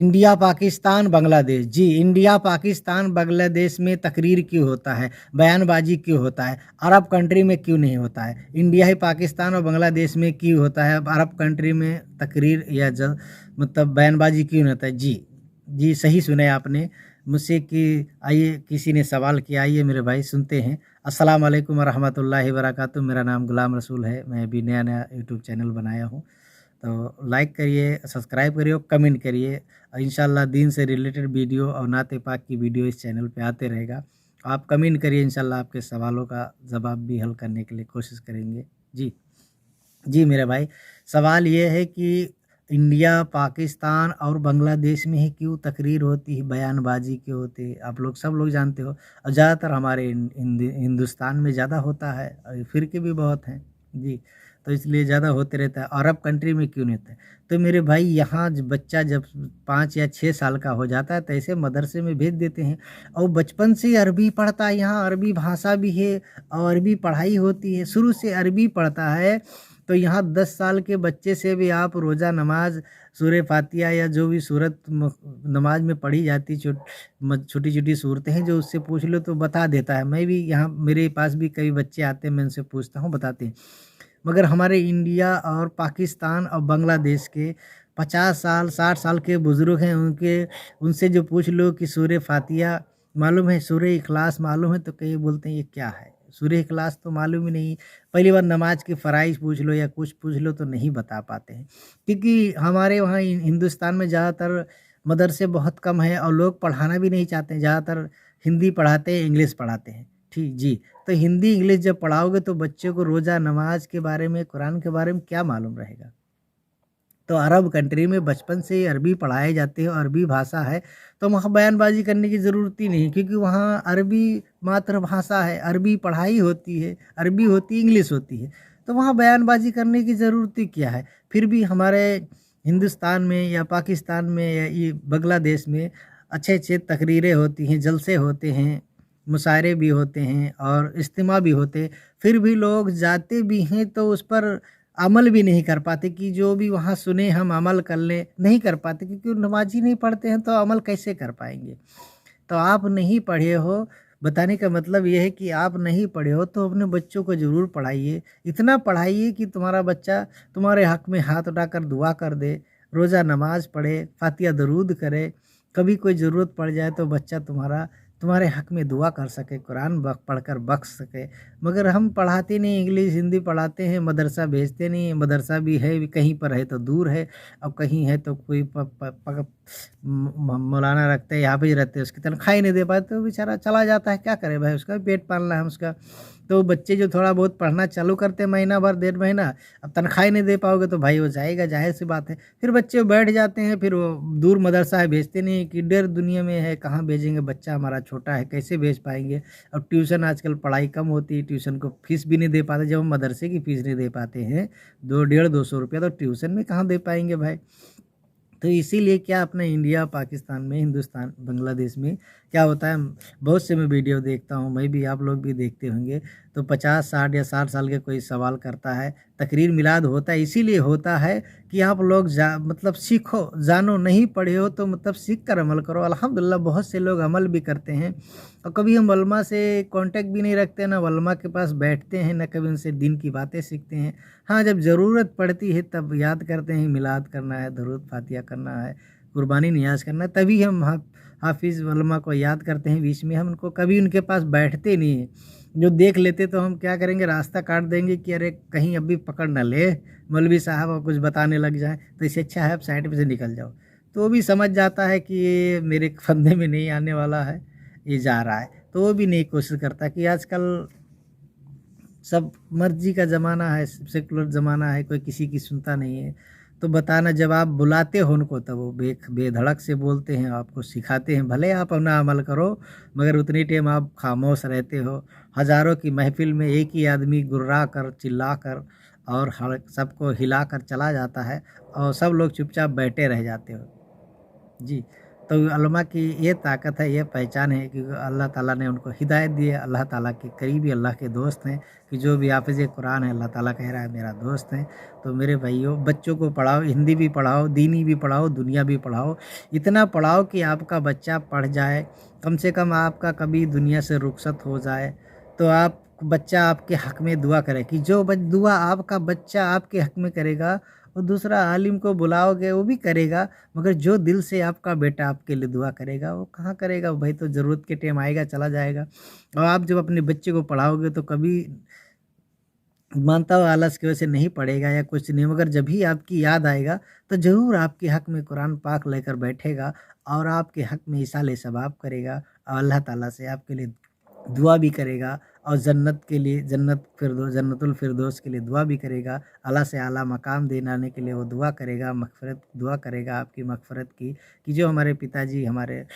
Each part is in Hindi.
इंडिया, पाकिस्तान, बांग्लादेश। जी, इंडिया, पाकिस्तान, बांग्लादेश में तकरीर क्यों होता है? बयानबाज़ी क्यों होता है? अरब कंट्री में क्यों नहीं होता है? इंडिया ही पाकिस्तान और बांग्लादेश में क्यों होता है? अरब कंट्री में तकरीर या मतलब बयानबाज़ी क्यों नहीं होता है? जी, जी सही सुने आपने मुझसे कि आइए किसी ने सवाल किया, आइए मेरे भाई सुनते हैं। अस्सलाम वालेकुम रहमतुल्लाहि व बरकातुहू। मेरा नाम गुलाम रसूल है। मैं अभी नया-नया यूट्यूब चैनल बनाया हूँ। तो लाइक करिए, सब्सक्राइब करिए और कमेंट करिए। इंशाल्लाह दीन से रिलेटेड वीडियो और नाते पाक की वीडियो इस चैनल पे आते रहेगा। आप कमेंट करिए, इंशाल्लाह आपके सवालों का जवाब भी हल करने के लिए कोशिश करेंगे। जी, जी मेरे भाई, सवाल ये है कि इंडिया, पाकिस्तान और बांग्लादेश में ही क्यों तकरीर होती है, बयानबाज़ी क्यों होती है? आप लोग सब लोग जानते हो और ज़्यादातर हमारे हिंदुस्तान में ज़्यादा होता है और फ़िरके भी बहुत हैं। जी, तो इसलिए ज़्यादा होते रहता है। अरब कंट्री में क्यों नहीं होता है? तो मेरे भाई यहाँ बच्चा जब 5 या 6 साल का हो जाता है तो ऐसे मदरसे में भेज देते हैं और बचपन से अरबी पढ़ता है। यहाँ अरबी भाषा भी है और अरबी पढ़ाई होती है, शुरू से अरबी पढ़ता है। तो यहाँ 10 साल के बच्चे से भी आप रोज़ा नमाज, सूरह फातिहा या जो भी सूरत नमाज में पढ़ी जाती छोटी-छोटी सूरतें हैं, जो उससे पूछ लो तो बता देता है। मैं भी यहाँ मेरे पास भी कई बच्चे आते हैं, मैं उनसे पूछता हूँ, बताते हैं। मगर हमारे इंडिया और पाकिस्तान और बांग्लादेश के 50 साल 60 साल के बुज़ुर्ग हैं, उनसे जो पूछ लो कि सूरह फातिहा मालूम है, सूरह इखलास मालूम है, तो कई बोलते हैं ये क्या है? सूरह इखलास तो मालूम ही नहीं। पहली बार नमाज के फ़राइज़ पूछ लो या कुछ पूछ लो तो नहीं बता पाते हैं। क्योंकि हमारे वहाँ हिंदुस्तान में ज़्यादातर मदरसे बहुत कम हैं और लोग पढ़ाना भी नहीं चाहते हैं। ज़्यादातर हिंदी पढ़ाते हैं, इंग्लिश पढ़ाते हैं। ठीक जी। तो हिंदी इंग्लिश जब पढ़ाओगे तो बच्चे को रोज़ा नमाज के बारे में, कुरान के बारे में क्या मालूम रहेगा? तो अरब कंट्री में बचपन से ही अरबी पढ़ाए जाते हैं, अरबी भाषा है, तो वहाँ बयानबाज़ी करने की ज़रूरत ही नहीं, क्योंकि वहाँ अरबी मातृभाषा है, अरबी पढ़ाई होती है, अरबी होती है, इंग्लिश होती है, तो वहाँ बयानबाज़ी करने की ज़रूरत ही क्या है? फिर भी हमारे हिंदुस्तान में या पाकिस्तान में या ये बांग्लादेश में अच्छे-अच्छे तकरीरें होती हैं, जलसे होते हैं, मुशायरे भी होते हैं और इज्तिमा भी होते हैं, फिर भी लोग जाते भी हैं तो उस पर अमल भी नहीं कर पाते कि जो भी वहाँ सुने हम अमल कर लें, नहीं कर पाते क्योंकि वो नमाज ही नहीं पढ़ते हैं तो अमल कैसे कर पाएँगे? तो आप नहीं पढ़े हो, बताने का मतलब ये है कि आप नहीं पढ़े हो तो अपने बच्चों को ज़रूर पढ़ाइए। इतना पढ़ाइए कि तुम्हारा बच्चा तुम्हारे हक़ में हाथ उठाकर दुआ कर दे, रोज़ा नमाज़ पढ़े, फातिहा दरूद करे, कभी कोई ज़रूरत पड़ जाए तो बच्चा तुम्हारा तुम्हारे हक़ में दुआ कर सके, कुरान पढ़कर बख्श सके। मगर हम पढ़ाते नहीं, इंग्लिश हिंदी पढ़ाते हैं, मदरसा भेजते नहीं हैं, मदरसा भी है भी कहीं पर है तो दूर है और कहीं है तो कोई प प प मौलाना रखते हैं, यहाँ पे ही रहते हैं, उसकी तनख्वाह ही नहीं दे पाते तो बेचारा चला जाता है, क्या करे भाई, उसका भी पेट पालना है उसका। तो बच्चे जो थोड़ा बहुत पढ़ना चालू करते हैं महीना भर, डेढ़ महीना, अब तनख्वाह ही नहीं दे पाओगे तो भाई वो जाएगा, ज़ाहिर-सी बात है। फिर बच्चे बैठ जाते हैं, फिर वो दूर मदरसा है, भेजते नहीं कि डर दुनिया में है, कहाँ भेजेंगे, बच्चा हमारा छोटा है, कैसे भेज पाएँगे? अब ट्यूशन आजकल पढ़ाई कम होती है, ट्यूशन को फ़ीस भी नहीं दे पाते, जब हम मदरसे की फ़ीस नहीं दे पाते हैं, 200 रुपया तो ट्यूशन में कहाँ दे पाएँगे भाई? तो इसीलिए क्या अपने इंडिया, पाकिस्तान में, हिंदुस्तान, बांग्लादेश में क्या होता है, बहुत से मैं वीडियो देखता हूँ, मैं भी, आप लोग भी देखते होंगे, तो 50, 60 या 60 साल के कोई सवाल करता है, तकरीर मिलाद होता है, इसीलिए होता है कि आप लोग मतलब सीखो, जानो, नहीं पढ़े हो तो मतलब सीख कर अमल करो। अल्हम्दुलिल्लाह बहुत से लोग अमल भी करते हैं और कभी हम उलमा से कॉन्टेक्ट भी नहीं रखते, ना उलमा के पास बैठते हैं, ना कभी उनसे दीन की बातें सीखते हैं। हाँ, जब ज़रूरत पड़ती है तब याद करते हैं, मिलाद करना है, दरूद फातिहा करना है, कुर्बानी नियाज़ करना है, तभी हम हाफ़िज़ उलमा को याद करते हैं बीच में, हम उनको कभी उनके पास बैठते नहीं हैं। जो देख लेते तो हम क्या करेंगे, रास्ता काट देंगे कि अरे कहीं अभी पकड़ ना ले मौलवी साहब और कुछ बताने लग जाएँ, तो इससे अच्छा है आप साइड में से निकल जाओ। तो वो भी समझ जाता है कि ये मेरे फंदे में नहीं आने वाला है, ये जा रहा है, तो वो भी नहीं कोशिश करता कि आजकल सब मर्ज़ी का ज़माना है, सेकुलर ज़माना है, कोई किसी की सुनता नहीं है। तो बताना, जब आप बुलाते हो उनको तब वो बेधड़क से बोलते हैं, आपको सिखाते हैं, भले आप अपना अमल करो, मगर उतनी टाइम आप खामोश रहते हो। हज़ारों की महफ़िल में एक ही आदमी गुर्रा कर, चिल्ला कर और हर सबको हिलाकर चला जाता है और सब लोग चुपचाप बैठे रह जाते हो। जी। तो उलमा की ये ताकत है, ये पहचान है कि अल्लाह ताला ने उनको हिदायत दी है। अल्लाह ताला के करीबी, अल्लाह के दोस्त हैं कि जो भी हाफ़िज़ कुरान है अल्लाह ताला कह रहा है मेरा दोस्त है। तो मेरे भाइयों, बच्चों को पढ़ाओ, हिंदी भी पढ़ाओ, दीनी भी पढ़ाओ, दुनिया भी पढ़ाओ। इतना पढ़ाओ कि आपका बच्चा पढ़ जाए, कम से कम आपका कभी दुनिया से रुखसत हो जाए तो आप बच्चा आपके हक़ में दुआ करे कि जो दुआ आपका बच्चा आपके हक़ में करेगा वो दूसरा आलिम को बुलाओगे वो भी करेगा, मगर जो दिल से आपका बेटा आपके लिए दुआ करेगा वो कहाँ करेगा भाई। तो ज़रूरत के टाइम आएगा चला जाएगा। और आप जब अपने बच्चे को पढ़ाओगे तो कभी मानता हूँ आलस की वजह से नहीं पढ़ेगा या कुछ नहीं, मगर जब भी आपकी याद आएगा तो ज़रूर आपके हक़ में कुरान पाक लेकर बैठेगा और आपके हक़ में इसाले सवाब करेगा और अल्लाह ताला से आपके लिए दुआ भी करेगा और जन्नत के लिए, जन्नतुल फिरदौस के लिए दुआ भी करेगा। आला से आला मकाम दिलाने के लिए वो दुआ करेगा, मग़फ़िरत दुआ करेगा आपकी मग़फ़िरत की कि जो हमारे पिताजी हमारे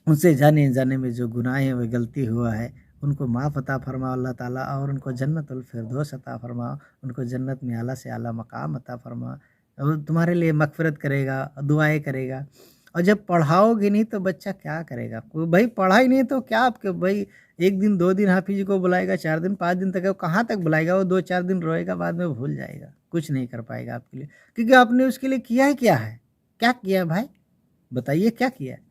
उनसे जाने अनजाने में जो गुनाह है वो गलती हुआ है उनको माफ़ अता फ़रमाओ अल्लाह ताला, और उनको जन्नतुल फिरदौस अता फ़रमाओ, उनको जन्नत में आला से आला मकाम अता फ़रमा। और तुम्हारे लिए मग़फ़िरत करेगा, दुआएँ करेगा। और जब पढ़ाओगे नहीं तो बच्चा क्या करेगा? कोई भाई पढ़ा ही नहीं तो क्या आपके भाई 1 दिन 2 दिन हाफ़िज़ को बुलाएगा, 4 दिन 5 दिन तक, वो कहाँ तक बुलाएगा? वो 2-4 दिन रोएगा, बाद में भूल जाएगा, कुछ नहीं कर पाएगा आपके लिए, क्योंकि आपने उसके लिए किया ही क्या है? क्या किया है भाई? बताइए क्या किया है?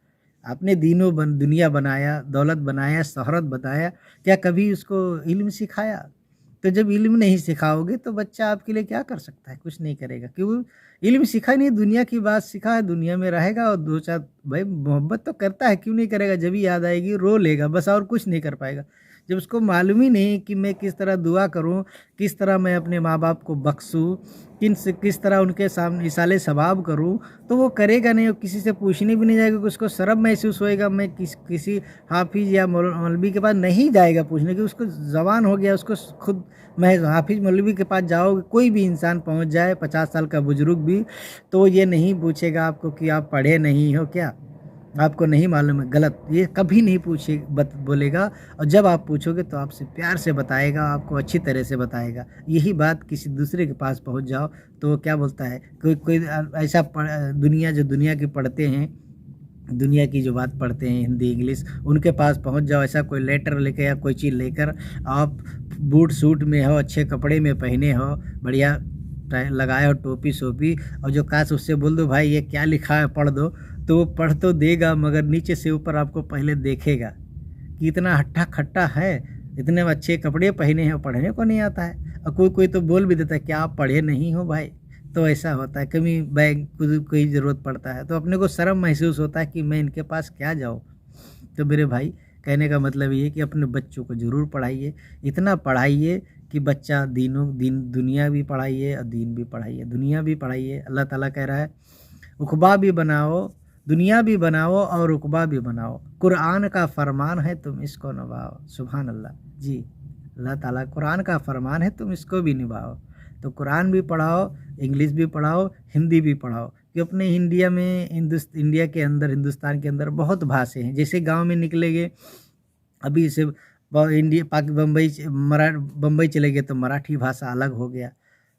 आपने दुनिया बनाया, दौलत बनाया, शोहरत बनाया, क्या कभी उसको इल्म सिखाया? तो जब इल्म नहीं सिखाओगे तो बच्चा आपके लिए क्या कर सकता है? कुछ नहीं करेगा, क्यों? इल्म सीखा ही नहीं, दुनिया की बात सीखा है, दुनिया में रहेगा और 2-4 भाई मोहब्बत तो करता है, क्यों नहीं करेगा? जब भी याद आएगी रो लेगा बस, और कुछ नहीं कर पाएगा। जब उसको मालूम ही नहीं कि मैं किस तरह दुआ करूँ, किस तरह मैं अपने माँ-बाप को बख्शूँ, किस तरह उनके सामने इसाले सवाब करूँ, तो वो करेगा नहीं और किसी से पूछने भी नहीं जाएगा, कि उसको शर्म महसूस होएगा। मैं किसी हाफ़िज़ या मौलवी के पास नहीं जाएगा पूछने, कि उसको ज़बान हो गया, उसको खुद मैं हाफ़िज़ मौलवी के पास जाओगे, कोई भी इंसान पहुँच जाए 50 साल का बुज़ुर्ग भी, तो ये नहीं पूछेगा आपको कि आप पढ़े नहीं हो क्या? आपको नहीं मालूम है, गलत, ये कभी नहीं बोलेगा। और जब आप पूछोगे तो आपसे प्यार से बताएगा, आपको अच्छी तरह से बताएगा। यही बात किसी दूसरे के पास पहुंच जाओ तो वो क्या बोलता है, कोई ऐसा दुनिया की पढ़ते हैं, दुनिया की जो बात पढ़ते हैं हिंदी इंग्लिश, उनके पास पहुंच जाओ, ऐसा कोई लेटर लेकर या कोई चीज़ लेकर, आप बूट सूट में हो, अच्छे कपड़े में पहने हो, बढ़िया लगाए हो टोपी सोपी, और जो काश उससे बोल दो भाई ये क्या लिखा है पढ़ दो, तो वो पढ़ तो देगा मगर नीचे से ऊपर आपको पहले देखेगा कि इतना हट्टा खट्टा है, इतने अच्छे कपड़े पहने हैं, पढ़ने को नहीं आता है। और कोई तो बोल भी देता है क्या आप पढ़े नहीं हो भाई? तो ऐसा होता है, कभी बैंक कोई ज़रूरत पड़ता है तो अपने को शर्म महसूस होता है कि मैं इनके पास क्या जाऊँ। तो मेरे भाई, कहने का मतलब ये है कि अपने बच्चों को ज़रूर पढ़ाइए, इतना पढ़ाइए कि बच्चा दुनिया भी पढ़ाइए और दीन भी पढ़ाइए, दुनिया भी पढ़ाइए। अल्लाह ताला कह रहा है उक़बा भी बनाओ, दुनिया भी बनाओ और उक़बा भी बनाओ, कुरान का फरमान है तुम इसको निभाओ। सुभान अल्लाह जी, अल्लाह ताला कुरान का फरमान है तुम इसको भी निभाओ। तो कुरान भी पढ़ाओ, इंग्लिश भी पढ़ाओ, हिंदी भी पढ़ाओ, कि अपने इंडिया के अंदर, हिंदुस्तान के अंदर बहुत भाषाएं हैं। जैसे गांव में निकलेंगे, अभी से बम्बई चले गए तो मराठी भाषा अलग हो गया,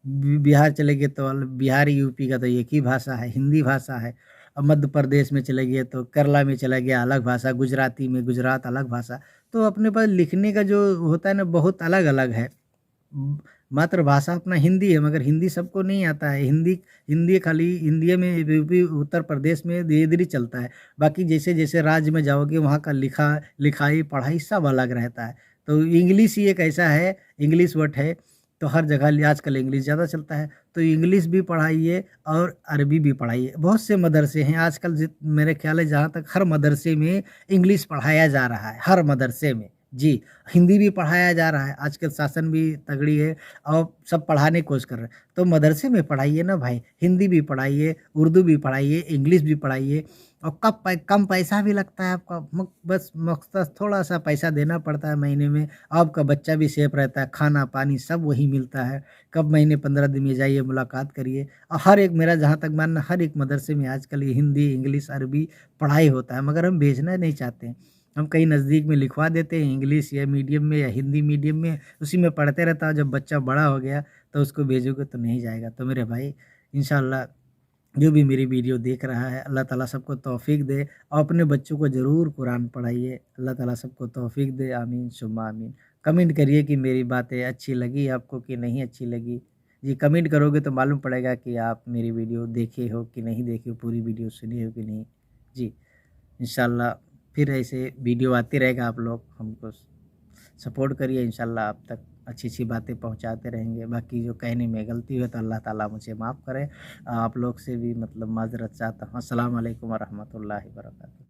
बिहार चले गए तो बिहारी यूपी का तो एक ही भाषा है, हिंदी भाषा है। अब मध्य प्रदेश में चले गए तो केरला में चला गया अलग भाषा, गुजराती में गुजरात अलग भाषा। तो अपने पास लिखने का जो होता है ना, बहुत अलग अलग है। मातृभाषा अपना हिंदी है, मगर हिंदी सबको नहीं आता है। हिंदी खाली इंडिया में यूपी उत्तर प्रदेश में धीरे धीरे चलता है। बाकी जैसे जैसे राज्य में जाओगे वहाँ का लिखाई पढ़ाई सब अलग रहता है। तो इंग्लिश ही एक ऐसा है, इंग्लिश वर्ड है, तो हर जगह आजकल इंग्लिश ज़्यादा चलता है, तो इंग्लिश भी पढ़ाइए और अरबी भी पढ़ाइए। बहुत से मदरसे हैं आजकल, मेरे ख्याल है जहाँ तक हर मदरसे में इंग्लिश पढ़ाया जा रहा है, हर मदरसे में जी। हिंदी भी पढ़ाया जा रहा है, आजकल शासन भी तगड़ी है और सब पढ़ाने की कोशिश कर रहे हैं। तो मदरसे में पढ़ाइए ना भाई, हिंदी भी पढ़ाइए, उर्दू भी पढ़ाइए, इंग्लिश भी पढ़ाइए। और कम पैसा भी लगता है आपका, बस मकसद थोड़ा सा पैसा देना पड़ता है महीने में, आपका बच्चा भी सेफ रहता है, खाना पानी सब वही मिलता है। कब महीने 15 दिन में जाइए, मुलाकात करिए। और हर एक, मेरा जहाँ तक मानना, हर एक मदरसे में आजकल ये हिंदी इंग्लिश अरबी पढ़ाई होता है, मगर हम भेजना नहीं चाहते हैं। हम कहीं नज़दीक में लिखवा देते हैं, इंग्लिश या मीडियम में या हिंदी मीडियम में, उसी में पढ़ते रहता है। जब बच्चा बड़ा हो गया तो उसको भेजोगे तो नहीं जाएगा। तो मेरे भाई, इंशाअल्लाह जो भी मेरी वीडियो देख रहा है, अल्लाह ताला सबको तौफ़ीक दे और अपने बच्चों को ज़रूर कुरान पढ़ाइए। अल्लाह ताला सबको तौफ़ीक दे। आमीन सुम्मा आमीन। कमेंट करिए कि मेरी बातें अच्छी लगी आपको कि नहीं अच्छी लगी। जी, कमेंट करोगे तो मालूम पड़ेगा कि आप मेरी वीडियो देखे हो कि नहीं देखे हो, पूरी वीडियो सुनी हो कि नहीं। जी, इंशाअल्लाह फिर ऐसे वीडियो आते रहेगा, आप लोग हमको सपोर्ट करिए, इंशाअल्लाह आप तक अच्छी-अच्छी बातें पहुँचाते रहेंगे। बाकी जो कहने में गलती हो तो अल्लाह ताला मुझे माफ़ करे। आप लोग से भी मतलब माज़रत चाहता हूँ। अस्सलाम वालेकुम व रहमतुल्लाहि व बरकातहू।